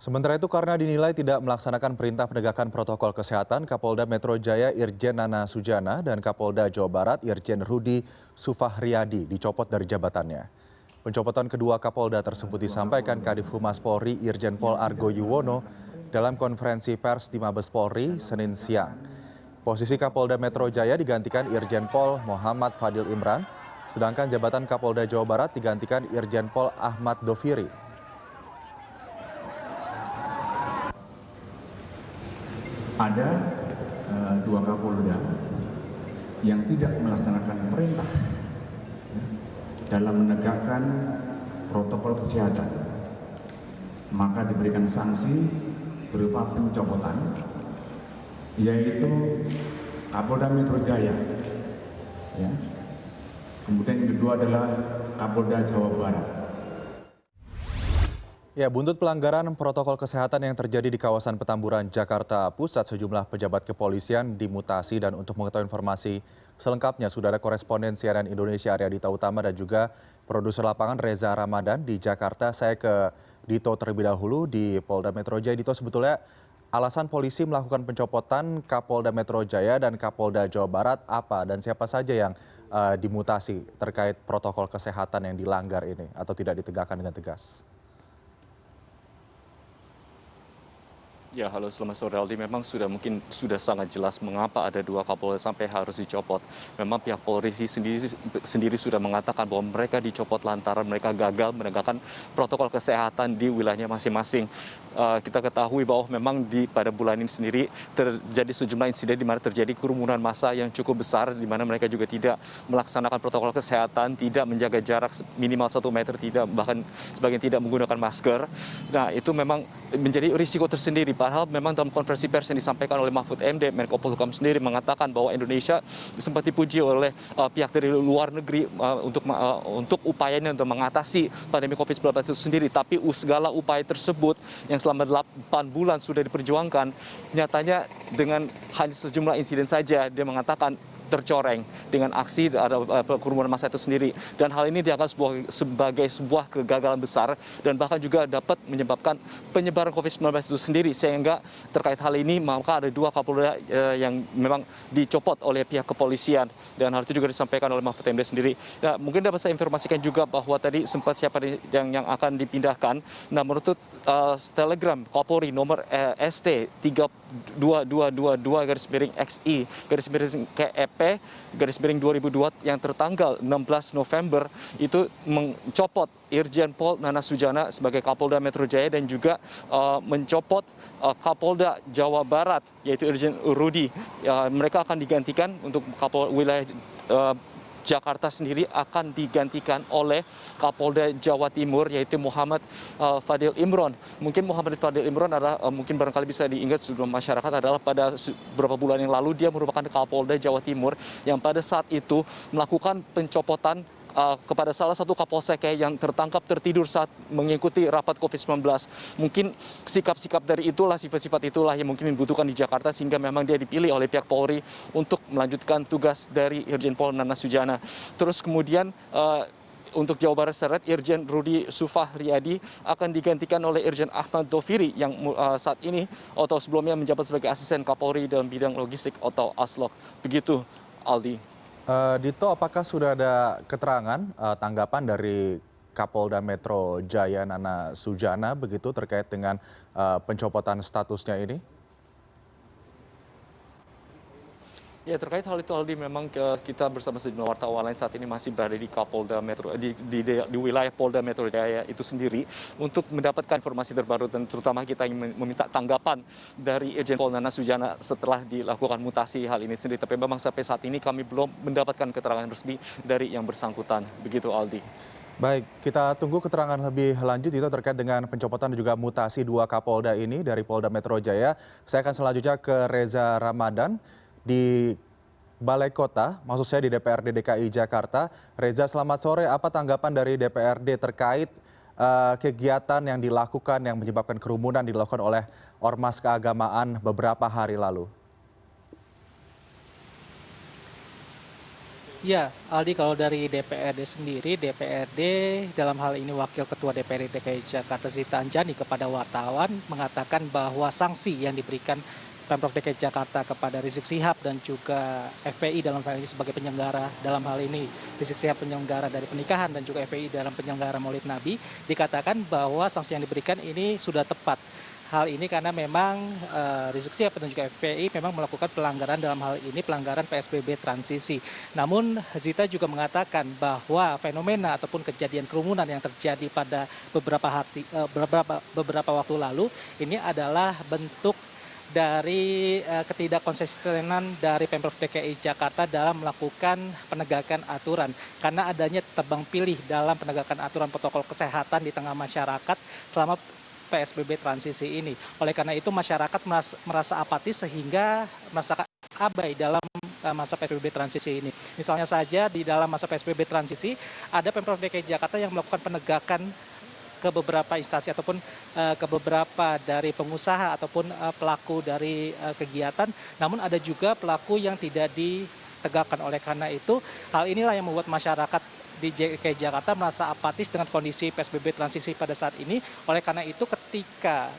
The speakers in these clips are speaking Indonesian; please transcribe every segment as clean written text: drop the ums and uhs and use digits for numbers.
Sementara itu karena dinilai tidak melaksanakan perintah penegakan protokol kesehatan, Kapolda Metro Jaya Irjen Nana Sujana dan Kapolda Jawa Barat Irjen Rudi Sufahriadi dicopot dari jabatannya. Pencopotan kedua Kapolda tersebut disampaikan Kadif Humas Polri Irjen Pol Argo Yuwono dalam konferensi pers di Mabes Polri Senin siang. Posisi Kapolda Metro Jaya digantikan Irjen Pol Muhammad Fadil Imran, sedangkan jabatan Kapolda Jawa Barat digantikan Irjen Pol Ahmad Doviri. Ada dua Kapolda yang tidak melaksanakan perintah dalam menegakkan protokol kesehatan, maka diberikan sanksi berupa pencopotan, yaitu Kapolda Metro Jaya. Ya. Kemudian yang kedua adalah Kapolda Jawa Barat. Ya, buntut pelanggaran protokol kesehatan yang terjadi di kawasan Petamburan, Jakarta Pusat, sejumlah pejabat kepolisian dimutasi. Dan untuk mengetahui informasi selengkapnya, sudah ada koresponden CNN Indonesia Arya Dita Utama dan juga produser lapangan Reza Ramadan di Jakarta. Saya ke Dito terlebih dahulu di Polda Metro Jaya. Dito, sebetulnya alasan polisi melakukan pencopotan Kapolda Metro Jaya dan Kapolda Jawa Barat apa? Dan siapa saja yang dimutasi terkait protokol kesehatan yang dilanggar ini atau tidak ditegakkan dengan tegas? Ya, halo, selamat sore Aldi. Memang sudah sangat jelas mengapa ada dua Kapolda sampai harus dicopot. Memang pihak Polri sendiri sudah mengatakan bahwa mereka dicopot lantaran mereka gagal menegakkan protokol kesehatan di wilayahnya masing-masing. Kita ketahui bahwa memang pada bulan ini sendiri terjadi sejumlah insiden di mana terjadi kerumunan massa yang cukup besar, di mana mereka juga tidak melaksanakan protokol kesehatan, tidak menjaga jarak minimal 1 meter, bahkan sebagian tidak menggunakan masker. Nah, itu memang menjadi risiko tersendiri. Padahal memang dalam konferensi pers yang disampaikan oleh Mahfud MD, Menko Polhukam sendiri mengatakan bahwa Indonesia sempat dipuji oleh pihak dari luar negeri untuk upayanya untuk mengatasi pandemi COVID-19 itu sendiri. Tapi segala upaya tersebut yang selama 8 bulan sudah diperjuangkan, nyatanya dengan hanya sejumlah insiden saja dia mengatakan tercoreng dengan aksi kerumunan massa itu sendiri. Dan hal ini dianggap sebagai sebuah kegagalan besar dan bahkan juga dapat menyebabkan penyebaran COVID-19 itu sendiri. Sehingga terkait hal ini maka ada dua Kapolda yang memang dicopot oleh pihak kepolisian. Dan hal itu juga disampaikan oleh Mahfud MD sendiri. Nah, mungkin dapat saya informasikan juga bahwa tadi sempat siapa yang akan dipindahkan. Nah, menurut Telegram Kapolri nomor ST 322-XI-KEP-2002 yang tertanggal 16 November itu mencopot Irjen Pol Nana Sujana sebagai Kapolda Metro Jaya dan juga mencopot Kapolda Jawa Barat yaitu Irjen Rudi. Mereka akan digantikan untuk wilayah Jakarta sendiri akan digantikan oleh Kapolda Jawa Timur yaitu Muhammad Fadil Imron. Mungkin Muhammad Fadil Imron adalah mungkin barangkali bisa diingat sebelum masyarakat adalah pada beberapa bulan yang lalu dia merupakan Kapolda Jawa Timur yang pada saat itu melakukan pencopotan kepada salah satu Kapolsek yang tertangkap tertidur saat mengikuti rapat COVID-19. Mungkin sikap-sikap dari itulah, sifat-sifat itulah yang mungkin dibutuhkan di Jakarta sehingga memang dia dipilih oleh pihak Polri untuk melanjutkan tugas dari Irjen Pol Nana Sujana. Terus kemudian untuk Jawa Barat seret Irjen Rudi Sufahriadi akan digantikan oleh Irjen Ahmad Doviri yang saat ini atau sebelumnya menjabat sebagai asisten Kapolri dalam bidang logistik atau Aslok. Begitu, Aldi. Dito, apakah sudah ada keterangan tanggapan dari Kapolda Metro Jaya Nana Sujana begitu terkait dengan pencopotan statusnya ini? Ya, terkait hal itu Aldi, memang kita bersama sejumlah wartawan lain saat ini masih berada di Kapolda Metro di wilayah Polda Metro Jaya itu sendiri untuk mendapatkan informasi terbaru dan terutama kita ingin meminta tanggapan dari Irjen Pol Nana Sujana setelah dilakukan mutasi hal ini sendiri. Tapi memang sampai saat ini kami belum mendapatkan keterangan resmi dari yang bersangkutan. Begitu, Aldi. Baik, kita tunggu keterangan lebih lanjut itu terkait dengan pencopotan dan juga mutasi dua Kapolda ini dari Polda Metro Jaya. Saya akan selanjutnya ke Reza Ramadan di Balai Kota, maksud saya di DPRD DKI Jakarta. Reza, selamat sore. Apa tanggapan dari DPRD terkait kegiatan yang dilakukan yang menyebabkan kerumunan dilakukan oleh ormas keagamaan beberapa hari lalu? Ya, Aldi, kalau dari DPRD sendiri, DPRD dalam hal ini Wakil Ketua DPRD DKI Jakarta Zita Anjani kepada wartawan mengatakan bahwa sanksi yang diberikan Pemprov DKI Jakarta kepada Rizik Sihab dan juga FPI dalam hal ini sebagai penyelenggara dalam hal ini Rizik Sihab penyelenggara dari pernikahan dan juga FPI dalam penyelenggara Maulid Nabi, dikatakan bahwa sanksi yang diberikan ini sudah tepat. Hal ini karena memang Rizik Sihab dan juga FPI memang melakukan pelanggaran dalam hal ini pelanggaran PSBB transisi. Namun Zita juga mengatakan bahwa fenomena ataupun kejadian kerumunan yang terjadi pada beberapa waktu lalu ini adalah bentuk dari ketidakkonsistenan dari Pemprov DKI Jakarta dalam melakukan penegakan aturan karena adanya tebang pilih dalam penegakan aturan protokol kesehatan di tengah masyarakat selama PSBB transisi ini. Oleh karena itu masyarakat merasa apatis sehingga merasakan abai dalam masa PSBB transisi ini. Misalnya saja di dalam masa PSBB transisi ada Pemprov DKI Jakarta yang melakukan penegakan ke beberapa instansi ataupun ke beberapa dari pengusaha ataupun pelaku dari kegiatan. Namun ada juga pelaku yang tidak ditegakkan. Oleh karena itu hal inilah yang membuat masyarakat di DKI Jakarta merasa apatis dengan kondisi PSBB transisi pada saat ini. Oleh karena itu ketika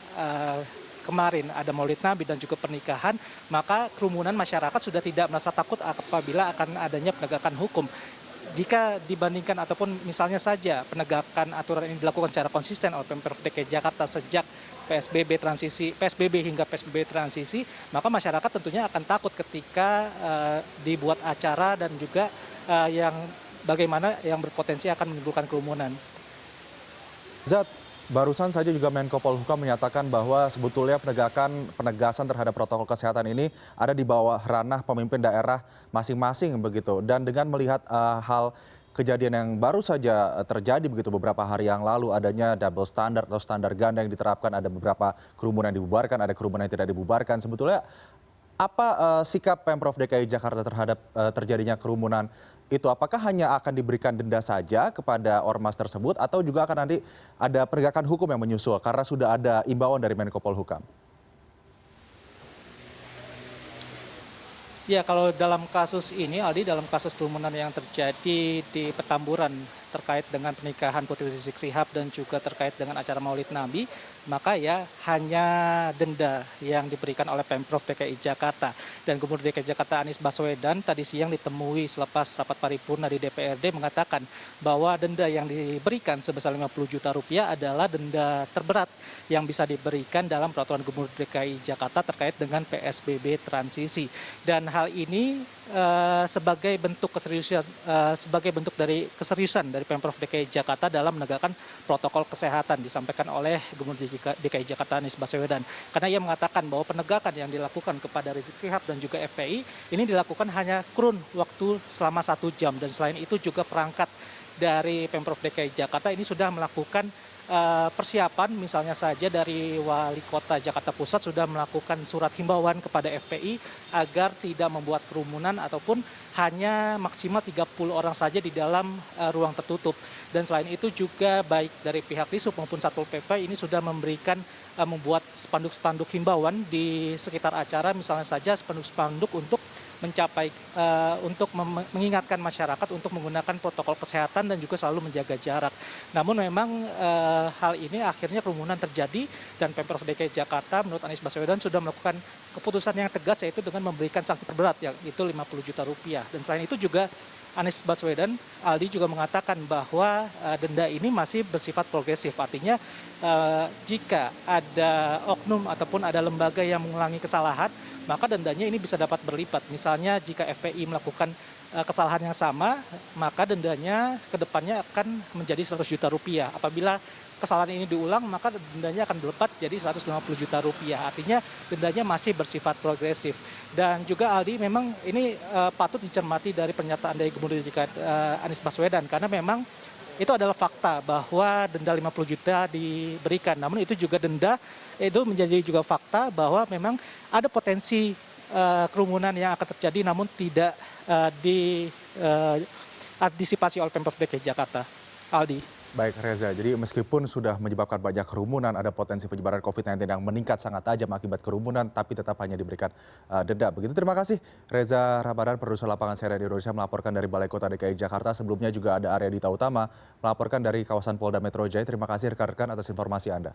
kemarin ada Maulid Nabi dan juga pernikahan, maka kerumunan masyarakat sudah tidak merasa takut apabila akan adanya penegakan hukum. Jika dibandingkan ataupun misalnya saja penegakan aturan ini dilakukan secara konsisten oleh Pemprov DKI Jakarta sejak PSBB hingga PSBB transisi, maka masyarakat tentunya akan takut ketika dibuat acara dan juga yang bagaimana yang berpotensi akan menimbulkan kerumunan. Zat, barusan saja juga Menko Polhukam menyatakan bahwa sebetulnya penegasan terhadap protokol kesehatan ini ada di bawah ranah pemimpin daerah masing-masing begitu. Dan dengan melihat hal kejadian yang baru saja terjadi begitu beberapa hari yang lalu, adanya double standard atau standar ganda yang diterapkan, ada beberapa kerumunan yang dibubarkan, ada kerumunan yang tidak dibubarkan. Sebetulnya apa sikap Pemprov DKI Jakarta terhadap terjadinya kerumunan itu? Apakah hanya akan diberikan denda saja kepada ormas tersebut atau juga akan nanti ada penegakan hukum yang menyusul karena sudah ada imbauan dari Menko Polhukam? Ya, kalau dalam kasus ini, Aldi, dalam kasus kerumunan yang terjadi di Petamburan terkait dengan pernikahan Putri Rizik Sihab dan juga terkait dengan acara Maulid Nabi, maka ya hanya denda yang diberikan oleh Pemprov DKI Jakarta. Dan Gubernur DKI Jakarta Anies Baswedan tadi siang ditemui selepas rapat paripurna di DPRD mengatakan bahwa denda yang diberikan sebesar 50 juta rupiah adalah denda terberat yang bisa diberikan dalam peraturan Gubernur DKI Jakarta terkait dengan PSBB transisi. Dan hal ini sebagai bentuk dari keseriusan dari Pemprov DKI Jakarta dalam menegakkan protokol kesehatan disampaikan oleh Gubernur DKI Jakarta Anies Baswedan. Karena ia mengatakan bahwa penegakan yang dilakukan kepada Rizik Sihab dan juga FPI ini dilakukan hanya kurun waktu selama 1 jam, dan selain itu juga perangkat dari Pemprov DKI Jakarta ini sudah melakukan persiapan, misalnya saja dari Wali Kota Jakarta Pusat sudah melakukan surat himbauan kepada FPI agar tidak membuat kerumunan ataupun hanya maksimal 30 orang saja di dalam ruang tertutup. Dan selain itu juga baik dari pihak Disub maupun Satpol PP ini sudah memberikan membuat spanduk-spanduk himbauan di sekitar acara, misalnya saja spanduk-spanduk untuk mengingatkan masyarakat untuk menggunakan protokol kesehatan dan juga selalu menjaga jarak. Namun memang hal ini akhirnya kerumunan terjadi dan Pemprov DKI Jakarta menurut Anies Baswedan sudah melakukan keputusan yang tegas, yaitu dengan memberikan sanksi terberat yaitu 50 juta rupiah. Dan selain itu juga Anies Baswedan, Aldi, juga mengatakan bahwa denda ini masih bersifat progresif. Artinya jika ada oknum ataupun ada lembaga yang mengulangi kesalahan, maka dendanya ini bisa dapat berlipat. Misalnya jika FPI melakukan kesalahan yang sama, maka dendanya ke depannya akan menjadi 100 juta rupiah. Apabila kesalahan ini diulang, maka dendanya akan berlipat jadi 150 juta rupiah. Artinya dendanya masih bersifat progresif. Dan juga Aldi, memang ini patut dicermati dari pernyataan dari Gubernur DKI Anies Baswedan, karena memang itu adalah fakta bahwa denda 50 juta diberikan. Namun itu juga denda, itu menjadi juga fakta bahwa memang ada potensi kerumunan yang akan terjadi namun tidak diantisipasi oleh Pemprov DKI Jakarta. Aldi. Baik Reza, jadi meskipun sudah menyebabkan banyak kerumunan, ada potensi penyebaran COVID-19 yang meningkat sangat tajam akibat kerumunan, tapi tetap hanya diberikan denda. Begitu, terima kasih Reza Ramadan, produser lapangan CNN Indonesia melaporkan dari Balai Kota DKI Jakarta. Sebelumnya juga ada Arya Dita Utama melaporkan dari kawasan Polda Metro Jaya. Terima kasih rekan-rekan atas informasi Anda.